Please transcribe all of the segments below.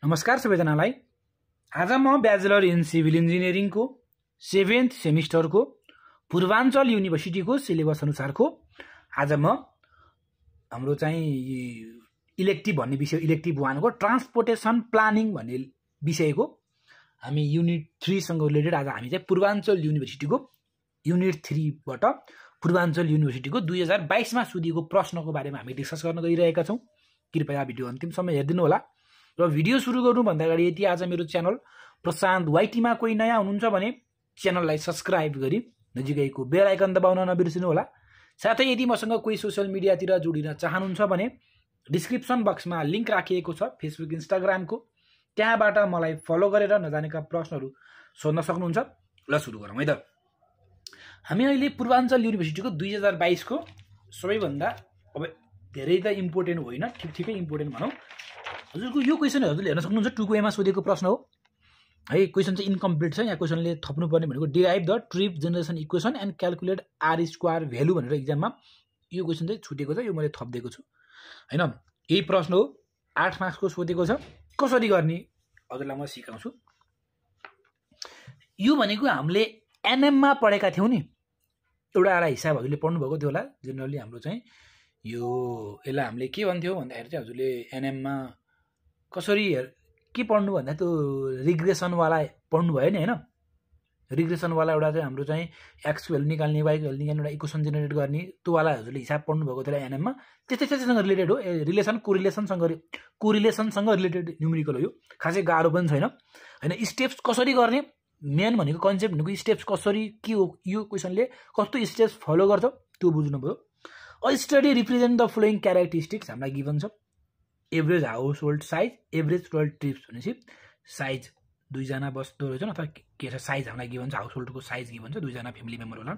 नमस्कार सबैजनालाई। आज म ब्याचलर इन सिभिल इन्जिनियरिङको 7th सेमिस्टरको पूर्वाञ्चल युनिभर्सिटीको सिलेबस अनुसारको आज म हाम्रो चाहिँ इलेक्टिभ भन्ने विषय इलेक्टिभ 1 को ट्रान्सपोर्टेसन प्लानिङ भन्ने विषयको हामी युनिट 3 सँग रिलेटेड आज हामी चाहिँ पूर्वाञ्चल युनिभर्सिटीको युनिट 3 बाट पूर्वाञ्चल युनिभर्सिटीको 2022 मा सोधिएको प्रश्नको बारेमा हामी डिस्कस गर्न गइरहेका छौं। कृपया भिडियो अन्तिमसम्म हेर्दिनु होला। र भिडियो सुरु गर्नुभन्दा अगाडि यदि आज मेरो च्यानल प्रशान्त YT मा कोही नयाँ हुनुहुन्छ भने च्यानललाई सब्स्क्राइब गरी नजिकैको बेल आइकन दबाउन नबिर्सिनु होला। साथै यदि मसँग कोही सोशल मिडियातिर जोडिन चाहनुहुन्छ भने डिस्क्रिप्सन बक्समा लिंक राखिएको छ फेसबुक इन्स्टाग्रामको, त्यहाँबाट मलाई फलो गरेर नजानेका प्रश्नहरू सोध्न सक्नुहुन्छ। ल सुरु गरौँ है त। हामी अहिले पूर्वाञ्चल युनिभर्सिटीको 2022 को सबैभन्दा अब धेरै त इम्पोर्टेन्ट होइन, ठिकै इम्पोर्टेन्ट भनौं। हजुरको यो क्वेशन हजुरले हेर्न सक्नुहुन्छ 2 को A मा सोधेको प्रश्न हो है। क्वेशन चाहिँ इन्कम्प्लिट छ। यहाँ क्वेशनले थप्नुपर्ने भनेको derive the trip generation equation and calculate R square value भनेर एक्जाममा यो क्वेशन चाहिँ छुटेको छ। यो मैले थप्दिएको छु हैन। यही प्रश्न हो, 8 मार्क्सको सोधेको छ। कसरी गर्ने हजुरलाई म सिकाउँछु। यो भनेको हामीले MM मा पढेका थियौं नि, एउटा हिसाब हजुरले पढ्नु भएको थियो होला। जेनरली हाम्रो चाहिँ यो यसलाई हामीले के भन्थ्यौ भन्दाखेरि चाहिँ हजुरले NM मा कसरी के पढ्नु भन्दा त्यो रिग्रेसन वाला पढ्नु भयो नि हैन। रिग्रेसन वाला एउटा चाहिँ हाम्रो चाहिँ x को भ्यालु निकाल्ने, y को भ्यालु निकाल्ने एउटा इक्वेसन जेनेरेट गर्ने, त्यो वाला हजुरले हिसाब पढ्नु भएको थियो NM मा। त्यसैसँग रिलेटेड हो। रिलेसन कोरिलेसनसँग रिलेटेड न्युमेरिकल हो। यो खासै गाह्रो पनि छैन हैन। स्टेप्स कसरी गर्ने मेन भनेको कन्सेप्ट भनेको स्टेप्स कसरी के हो, यो क्वेशनले कस्तो स्टेप्स फलो गर्छ त्यो बुझ्नु पर्यो। A study represent the following characteristics हामीलाई गिभन छ। Average house hold size, average total trips भनेपछि साइज 2 जना बस्दो रहेछन् अथवा के छ साइज हामीलाई गिभन छ। हाउस होल्डको साइज गिभन छ, 2 जना फ्यामिली मेम्बर होला।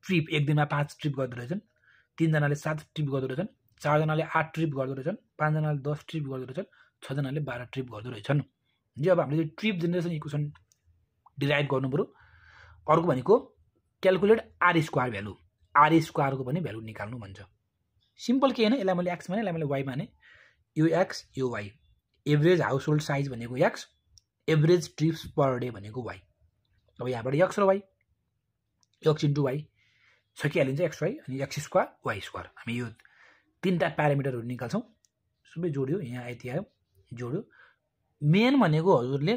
ट्रिप एक दिनमा 5 ट्रिप गर्दो रहेछन्, 3 जनाले 7 ट्रिप गर्दो रहेछन्, 4 जनाले 8 ट्रिप गर्दो रहेछन्, 5 जनाले 10 ट्रिप गर्दो रहेछन्, 6 जनाले 12 ट्रिप गर्दो रहेछन्। जो अब हामीले ट्रिप जेनरेसन इक्वेसन डिराइभ गर्नु पर्यो। अर्को भनेको calculate R square value, R square को पनि भ्यालु निकाल्नु भन्छ। सिम्पल के हैन, यसलाई मैले x माने, यसलाई मैले y माने, यो x यो y। Average house hold size भनेको x, average trips per day भनेको y। अब यहाँबाट x र y, x into y सकिहालिन्छ, x y अनि x स्क्वायर y स्क्वायर। हामी यो तीनटा प्यारामिटरहरु निकाल्छौं। सबै जोड्यो, यहाँ यति आयो, जोड्यो। मेन भनेको हजुरले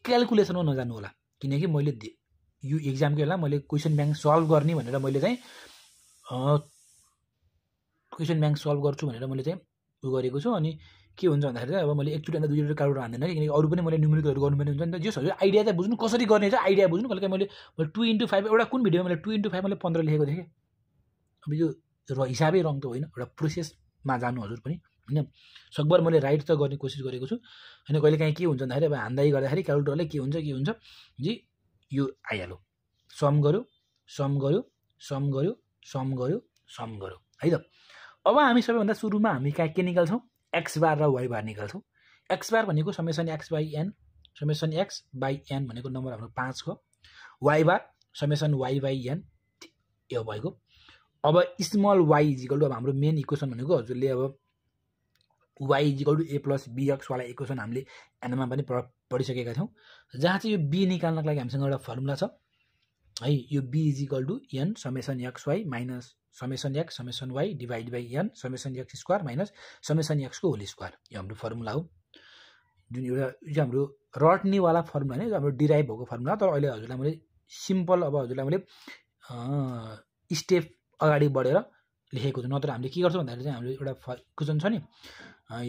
क्याल्कुलेसनमा नजान्नु होला, किनकि मैले यो एक्जामको बेला मैले क्वेशन ब्याङ्क सल्भ गर्ने भनेर मैले चाहिँ क्वेशन ब्याङ्क सल्भ गर्छु भनेर मैले चाहिँ उ गरेको छु। अनि के हुन्छ भन्दाखेरि चाहिँ अब मैले एकचोटी अन्त दुईचोटी क्याल्कुलेटर हान्दैन, किनकि अरु पनि मैले न्युमेरिकलहरु गर्नुपर्ने हुन्छ नि त। जस हजुर आइडिया चाहिँ बुझ्नु, कसरी गर्ने चाहिँ आइडिया बुझ्नु। कहिले मैले 2 into 5 एउटा कुन भिडियोमा मैले 2 into 5 मैले 15 लेखेको थिएँ। अब यो हिसाबै रङ त होइन, एउटा प्रोसेसमा जानु हजुर पनि हैन। सकभर मैले राइट त गर्ने कोसिस गरेको छु हैन। कहिले काहीँ के हुन्छ भन्दाखेरि अब हान्दै गर्दाखेरि क्याल्कुलेटरले के हुन्छ जी यो आइहाल्यो, सम गर्यो है त। अब हामी सबैभन्दा सुरुमा हामी के निकाल्छौं, x बार र y बार निकाल्छौं। x बार भनेको summation x by n, summation x by n भनेको नम्बर हाम्रो 5 को, y bar summation y by n यो भएको। अब स्मल y इक्वल टु अब हाम्रो मेन इक्वेसन भनेको हजुरले अब y equal to a plus bx वाला इक्वेसन हामीले n मा पनि पढिसकेका थियौं, जहाँ चाहिँ यो b निकाल्नको लागि हामीसँग एउटा फर्मुला छ है। यो b equal to n summation xy minus summation x summation y divide by n summation x square minus summation x को होल स्क्वायर। यो हाम्रो फर्मुला हो, जुन एउटा यो हाम्रो रट्नी वाला फर्मुला नै, हाम्रो डिराइभ भएको फर्मुला। तर अहिले हजुरलाई मैले सिम्पल अब हजुरलाई मैले स्टेप अगाडि बढेर लेखेको छु। नत्र हामीले के गर्छौं भन्दाखेरि चाहिँ हाम्रो एउटा क्वेशन छ नि,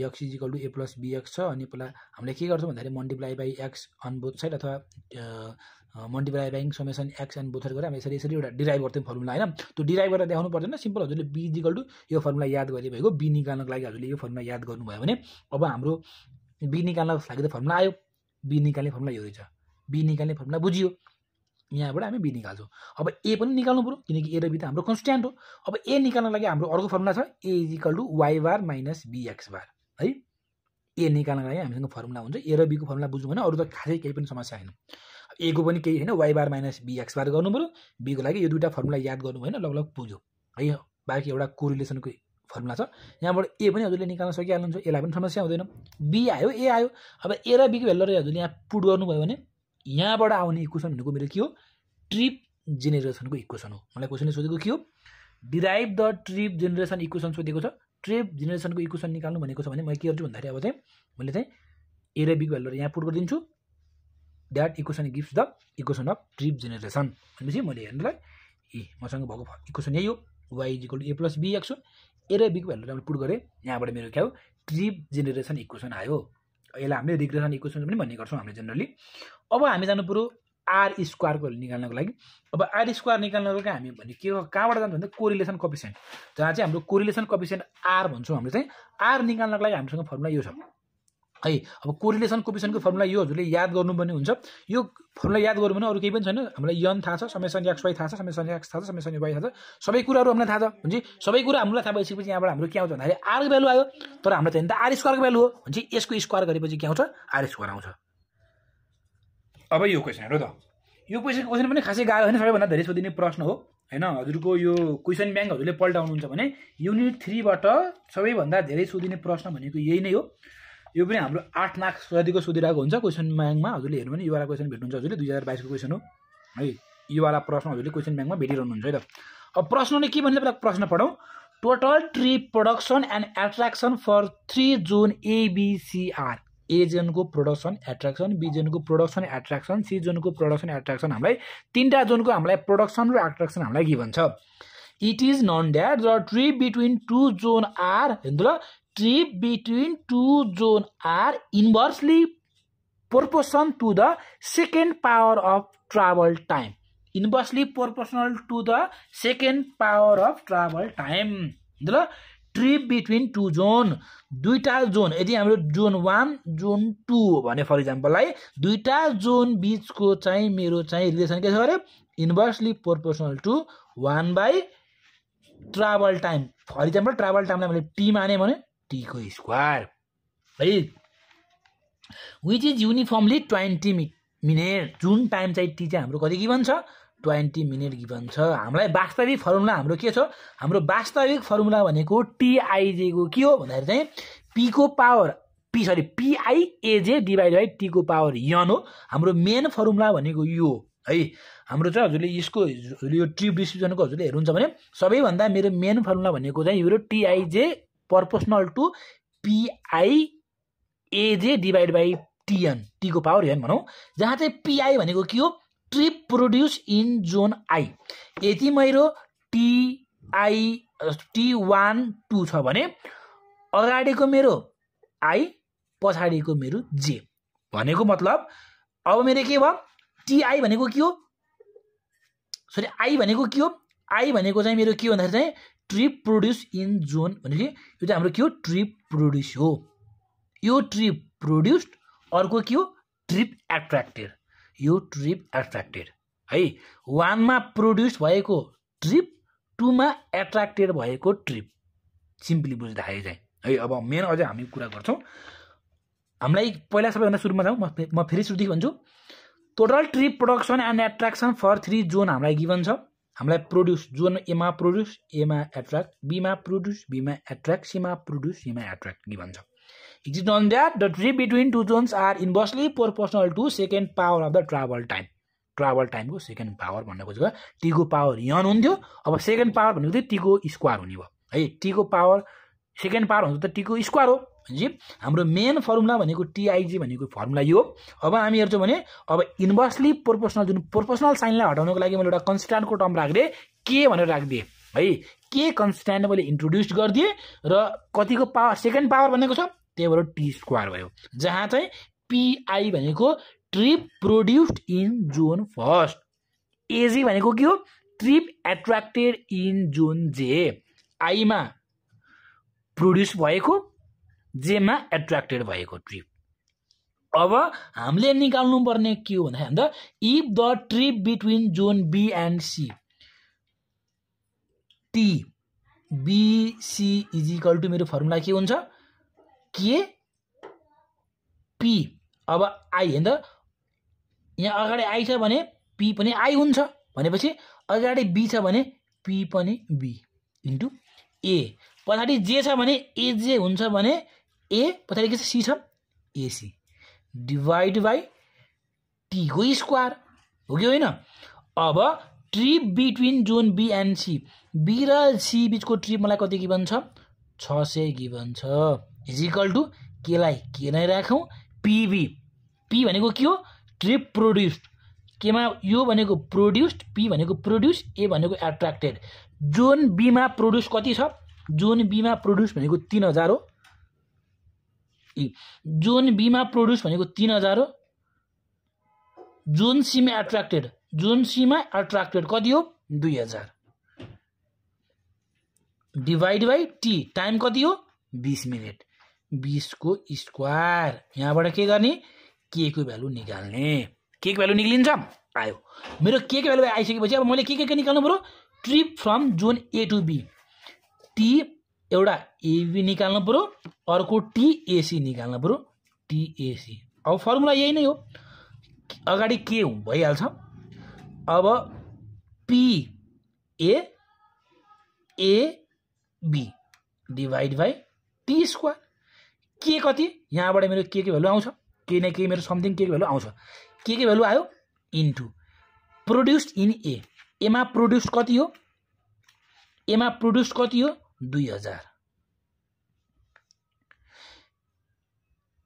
x equal to a plus bx छ, अनि पहिला हामीले के गर्छौं भन्दाखेरि multiply by x on both side अथवा multiply by summation x and both side गरेर हामी यसरी एउटा डिराइभ गर्थ्यौं फर्मुला हैन। त्यो डिराइभ गरेर देखाउनु पर्दैन, सिम्पल हजुरले b इक्वल टु यो फर्मुला याद गरे भएको। b निकाल्नको लागि हजुरले यो फर्मुला याद गर्नुभयो भने अब हाम्रो b निकाल्नको लागि त फर्मुला आयो, b निकाल्ने फर्मुला यो रहेछ, b निकाल्ने फर्मुला बुझियो। यहाँबाट हामी b निकाल्छौं। अब a पनि निकाल्नु पर्यो, किनकि a र b त हाम्रो कन्स्ट्यान्ट हो। अब a निकाल्नको लागि हाम्रो अर्को फर्मुला छ, a equal to y bar minus bx bar है। a निकाल्नको लागि हामीसँग फर्मुला हुन्छ। a र b को फर्मुला बुझ्नु भने अरु त खासै केही पनि समस्या छैन। a को पनि केही हैन, y बार माइनस bx बार गर्नु पर्यो। b को लागि यो दुईटा फर्मुला याद गर्नु भएन, लगभग बुझ्यो है। बाकी एउटा कोरिलेसनको फर्मुला छ। यहाँबाट ए पनि हजुरले निकाल्न सकिहाल्नुहुन्छ, यसलाई पनि समस्या हुँदैन। बी आयो, ए आयो। अब ए र बी को भ्यालु हजुरले यहाँ पुट गर्नुभयो भने यहाँबाट आउने इक्वेसन भनेको मेरो के हो? ट्रिप जेनेरेसनको इक्वेसन हो। मलाई क्वेसनले सोधेको के हो? Derive the trip generation equation सोधेको छ। ट्रिप जेनेरेसनको इक्वेसन निकाल्नु भनेको छ भने म के गर्छु भन्दाखेरि अब चाहिँ मैले चाहिँ ए र बी को भ्यालु यहाँ पुट गरिदिन्छु। That equation gives the equation of trip generation भनेपछि मैले हेर्नुलाई मसँग भएको इक्वेसन यही हो, y equal to A plus B x हो। ए र बी को भ्यालु पुट गरेँ, यहाँबाट मेरो क्या हो? ट्रिप जेनेरेसन इक्वेसन आयो। यसलाई हामीले रिग्रेसन इक्वेसन पनि भन्ने गर्छौँ हामीले जेनरली। अब हामी जानु पर्यो आर स्क्वायरको भ्यालु निकाल्नको लागि। अब आर स्क्वायर निकाल्नको लागि हामी भने के कहाँबाट जान्छ भन्दा कोरिलेसन कोएफिसिएन्ट, जहाँ चाहिँ हाम्रो कोरिलेसन कोएफिसिएन्ट आर भन्छौँ हामीले चाहिँ। आर निकाल्नको लागि हामीसँग फर्मुला यो छ है। अब कोरिलेसन कोएफिसिएन्टको फर्मुला यो हजुरले याद गर्नुपर्ने हुन्छ। यो फर्मुला याद गर्नु भने अरू केही पनि छैन। हामीलाई यन थाहा छ, समेसन एक्स वाइ थाहा छ, समेसन एक्स थाहा छ, समेसन वाइ थाहा छ, सबै कुराहरू हामीलाई थाहा छ। भने सबै कुरा हामीलाई थाहा भइसकेपछि यहाँबाट हाम्रो के आउँछ भन्दाखेरि आरको भ्यालु आयो। तर हाम्रो चाहिँ आर स्क्वायरको भ्यालु हो भने यसको स्क्वायर गरेपछि के आउँछ? आर स्क्वायर आउँछ। अब यो क्वेसन हेर्नु त, यो क्वेसन पनि खासै गाह्रो होइन, सबैभन्दा धेरै सोधिने प्रश्न हो हैन। हजुरको यो क्वेसन ब्याङ्क हजुरले पल्टाउनुहुन्छ भने युनिट 3 बाट सबैभन्दा धेरै सोधिने प्रश्न भनेको यही नै हो। यो पनि हाम्रो 8 मार्क्स जतिको सोधिरहेको हुन्छ क्वेसन ब्याङ्कमा। हजुरले हेर्नु भने यो वाला क्वेसन भेट्नुहुन्छ हजुरले 2022 को क्वेसन हो है। यो वाला प्रश्न हजुरले क्वेसन ब्याङ्कमा भेटिरहनुहुन्छ है त। अब प्रश्नले के भन्छ पहिला प्रश्न पढौँ। Total trip production and attraction for 3 zone ABCR। A जोनको प्रोडक्सन एट्र्याक्सन, बी जोनको प्रोडक्सन एट्र्याक्सन, सी जोनको प्रोडक्सन एट्र्याक्सन, हामीलाई तीनटा जोनको हामीलाई प्रोडक्सन र एट्र्याक्सन हामीलाई गिभन छ। It is known that the trip between 2 zone are, हेर्नु ल, trip between 2 zone are inversely proportion to the second power of travel time. Inversely proportional to the second power of travel time. हेर्नु ल, trip between 2 zone, दुईटा zone, यदि हाम्रो John 1 John 2 भने for इक्जाम्पललाई दुईटा John बीचको चाहिँ मेरो चाहिँ रिलेसन के छ अरे? Inversely proportional to 1 by travel time. For example travel टाइमलाई मैले टी माने भने टी को स्क्वायर है, विच इज युनिफर्मली 20 मिनट। जुन टाइम चाहिँ टी चाहिँ हाम्रो कति गिभन छ? 20 मिनट गिभन छ। हामीलाई वास्तविक फर्मुला हाम्रो के छ? हाम्रो वास्तविक फर्मुला भनेको टिआइजे को के हो भन्दाखेरि चाहिँ पी को पावर पिआइएजे डिभाइड बाई टी को पावर यन हो। हाम्रो मेन फर्मुला भनेको यो है। हाम्रो चाहिँ हजुरले यसको यो ट्रिप डिस्ट्रिब्युसनको हजुरले हेर्नुहुन्छ भने सबैभन्दा मेरो मेन फर्मुला भनेको चाहिँ यो TIJ proportional to PIAJ divide by TIN, T को पावर एन भनौँ। जहाँ चाहिँ पिआई भनेको के हो? Trip produce in zone I. यदि मेरो T1 2 छ भने अगाडिको मेरो आई, पछाडिको मेरो जे भनेको मतलब अब मेरो के भयो? टिआई भनेको के हो? सरी, आई भनेको के हो? आई भनेको चाहिँ मेरो के हो भन्दाखेरि चाहिँ ट्रिप प्रोड्युस इन जोन भनेपछि यो चाहिँ हाम्रो के हो? ट्रिप प्रोड्युस हो। यो ट्रिप प्रोड्युस्ड, अर्को के हो? Trip attracted. यो ट्रिप एट्र्याक्टेड है। 1 मा प्रोड्युस भएको ट्रिप, 2 मा एट्र्याक्टेड भएको ट्रिप, सिम्पली बुझ्दाखेरि चाहिँ है। अब मेन अझै हामी कुरा गर्छौँ। हामीलाई पहिला सबैभन्दा सुरुमा जाउँ, म फेरि सुरुदेखि भन्छु। Total trip production and attraction for 3 zone हामीलाई गिभन छ। हामीलाई प्रोड्युस जोन एमा प्रोड्युस, एमा एट्र्याक्ट, बीमा प्रोड्युस, बीमा एट्र्याक्ट, सीमा प्रोड्युस, सीमा एट्र्याक्ट गिभन छ। It is known that the trip between 2 zones are inversely proportional to second power of the travel time. Travel टाइमको सेकेन्ड पावर भन्ने खोजेको टी को पावर यन हुन्थ्यो। अब सेकेन्ड पावर भनेको चाहिँ टी को स्क्वायर हुने भयो है। टी को पावर सेकेन्ड पावर हुन्छ त टी को स्क्वायर हो भनेपछि हाम्रो मेन फर्मुला भनेको टिआइजी भनेको फर्मुला यो हो। अब हामी हेर्छौँ भने अब इन्भर्सली प्रोपोर्सनल, जुन प्रोपोर्सनल साइनलाई हटाउनको लागि मैले एउटा कन्स्ट्यान्टको टर्म राखिदिएँ, के भनेर राखिदिएँ है। के कन्स्ट्यान्ट मैले इन्ट्रोड्युस गरिदिएँ र कतिको पावर सेकेन्ड पावर भनेको छ, त्यही भएर टी स्क्वायर भयो। जहाँ चाहिँ पिआई भनेको trip produced in zone first, AG भनेको के हो? ट्रिप एट्र्याक्टेड इन जोन जे। आईमा प्रोड्युस भएको, जेमा एट्र्याक्टेड भएको ट्रिप। अब हामीले निकाल्नु पर्ने के हो भन्दा if the trip between zone B and C, T BC is equal to मेरो फर्मुला के हुन्छ? के पी। अब आई होइन, यहाँ अगाडि आई छ भने पी पनि आई हुन्छ भनेपछि अगाडि बी छ भने पी पनि बी इन्टु ए। पछाडि जे छ भने एजे हुन्छ भने ए पछाडि के छ सी छ एसी डिभाइड बाई टी को स्क्वायर हो कि होइन। अब trip between zone B and C, B र सी बीचको ट्रिप मलाई कति गिभन छ 600 गिभन छ इज इक्वल टु केलाई के नै राखौँ पीबी। पी भनेको के हो ट्रिप प्रोड्युस्ड, केमा यो भनेको प्रोड्युस्ड, पी भनेको प्रोड्युस, ए भनेको एट्र्याक्टेड। जोन बीमा प्रोड्युस कति छ, जोन बीमा प्रोड्युस भनेको 3000 हो, जोन बीमा प्रोड्युस भनेको 3000 हो। जोन सीमा एट्र्याक्टेड, जोन सीमा एट्र्याक्टेड कति हो 2000 डिवाइड बाई टी टाइम कति हो 20 मिनट, 20 को स्क्वायर। यहाँबाट के गर्ने के को भ्यालु निकाल्ने, के को भ्यालु निक्लिन्छ आयो। मेरो के को भ्यालु आइसकेपछि अब मैले के निकाल्नु पर्यो trip from zone A to B, T एउटा एबी निकाल्नु पर्यो, अर्को टीएसी निकाल्नु पर्यो टीएसी। अब फर्मुला यही नै हो, अगाडि के भइहाल्छ। अब P A B divide by T square, के कति यहाँबाट मेरो के भ्यालु आउँछ, केही न केही मेरो समथिङ के भ्यालु आउँछ, के भ्यालु आयो इन्टु प्रोड्युस्ड इन ए, एमा प्रोड्युस्ड कति हो, एमा प्रोड्युस्ड कति हो 2000,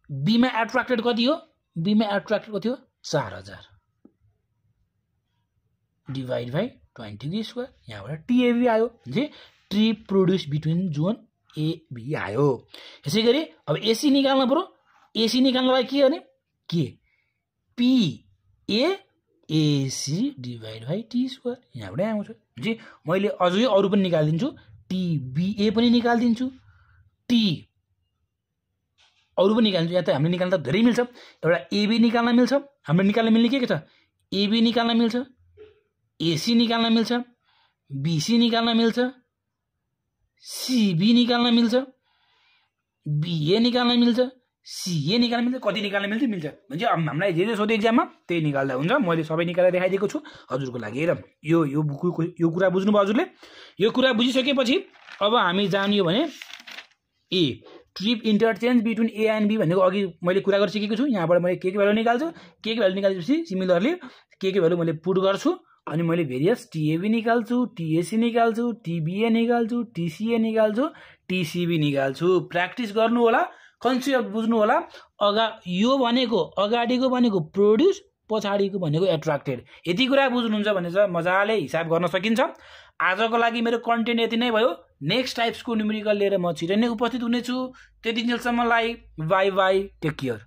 बीमा एट्र्याक्टेड कति हो, बीमा एट्र्याक्टेड कति हो 4000 डिवाइड बाई 20 को स्क्वायर। यहाँबाट टिएबी आयो जे trip produce between zone AB आयो। यसै गरी अब एसी निकाल्नु पर्यो, एसी निकाल्नलाई के गर्ने के P AC divide by T square, यहाँबाटै आउँछ जे मैले अझै अरू पनि निकालिदिन्छु, टिबिए पनि निकालिदिन्छु, टी अरू पनि निकाल्छु। यहाँ त हामीले निकाल्न त धेरै मिल्छ, एउटा एबी निकाल्न मिल्छ, हाम्रो निकाल्न मिल्ने के छ एबी निकाल्न मिल्छ, एसी निकाल्न मिल्छ, बीसी निकाल्न मिल्छ, सीबी निकाल्न मिल्छ, बीए निकाल्न मिल्छ, सीए निकाल्न मिल्छ, कति निकाल्न मिल्छ मिल्छ भन्छ। हामीलाई जे जे सोध्यो एक्जाममा त्यही निकाल्दा हुन्छ, मैले सबै निकालेर देखाइदिएको छु हजुरको लागि। र यो कुरा बुझ्नुभयो हजुरले। यो कुरा बुझिसकेपछि अब हामी जानियो भने a trip interchange between A and B भनेको अघि मैले कुरा गरिसकेको छु। यहाँबाट मैले के भ्यालु निकाल्छु, के भ्यालु निकालेपछि सिमिलरली के भ्यालु मैले पुट गर्छु अनि मैले भेरियस टिएबी निकाल्छु, टिएसी निकाल्छु, टिबिए निकाल्छु, टिसिए निकाल्छु, टिसिबी निकाल्छु। प्र्याक्टिस गर्नु होला, कन्सेप्ट बुझ्नु होला। यो भनेको अगाडिको भनेको प्रोड्युस, पछाडिको भनेको एट्र्याक्टेड। यति कुरा बुझ्नुहुन्छ भने चाहिँ मजाले हिसाब गर्न सकिन्छ। आजको लागि मेरो कन्टेन्ट यति नै भयो। नेक्स्ट टाइप्सको न्युमेरिकल लिएर म छिटै नै उपस्थित हुनेछु। त्यति जेलसम्मलाई बाई बाई, टेक केयर।